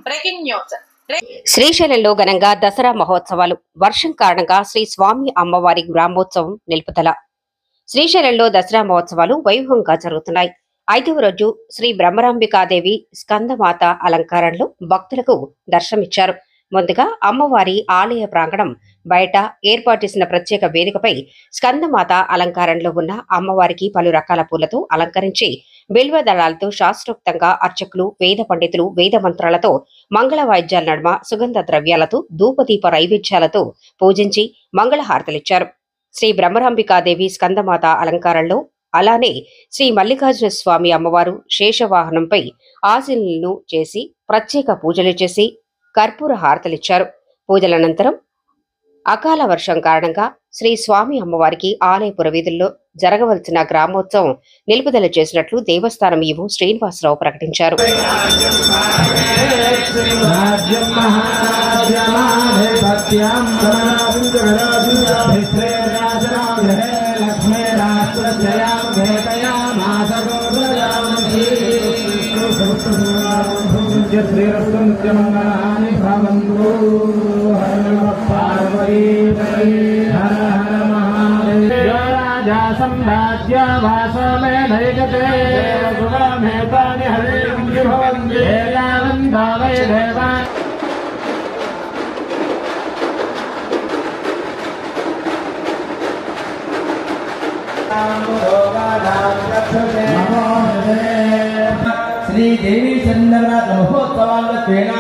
Breaking news. శ్రీశైలంలో ఘనంగా దసరా మహోత్సవాలు. వర్షం కారణంగా శ్రీ స్వామి అమ్మవారి గ్రామోత్సవం నిలుపుదల. శ్రీశైలంలో దసరా మహోత్సవాలు వైభవంగా జరుగుతున్నాయి. 5వ రోజు శ్రీ బ్రహ్మరాంబికాదేవి స్కందమాత అలంకారంలో భక్తులకు దర్శనమిచ్చారు. ముందుగా అమ్మవారి ఆలయ ప్రాంగణం బయట ఏర్పాటు చేసిన ప్రత్యేక వేదికపై స్కందమాత అలంకారంలో ఉన్న అమ్మవారికి పలు రకాల పూలతో అలంకరించి బిల్వ దళాలతో శాస్త్రోక్తంగా అర్చకులు, వేద పండితులు వేద మంత్రాలతో మంగళ వాయిద్యాల నడుమ సుగంధ ద్రవ్యాలతో ధూపదీప నైవేద్యాలతో పూజించి మంగళహారతలిచ్చారు. శ్రీ బ్రహ్మరాంబికాదేవి స్కందమాత అలంకారంలో అలానే శ్రీ మల్లికార్జున స్వామి అమ్మవారు శేషవాహనంపై ఆశీనులను చేసి ప్రత్యేక పూజలు చేసి కర్పూర హారతలిచ్చారు. పూజల అనంతరం అకాల వర్షం కారణంగా శ్రీ స్వామి అమ్మవారికి ఆలయ పురవీధుల్లో జరగవలసిన గ్రామోత్సవం నిలుపుదల చేసినట్లు దేవస్థానం ఈవో శ్రీనివాసరావు ప్రకటించారు. संभाज्य वासो मे नैगते सुगमेतानि हरे भवन्ति हेलानन्दा वै देवा श्री देवी चंद्रनाथ महोत्सवांगत्वेन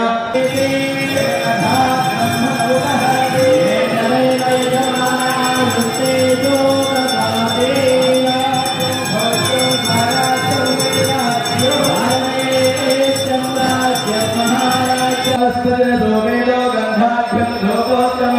गंधाभ्यं लोकोत्तम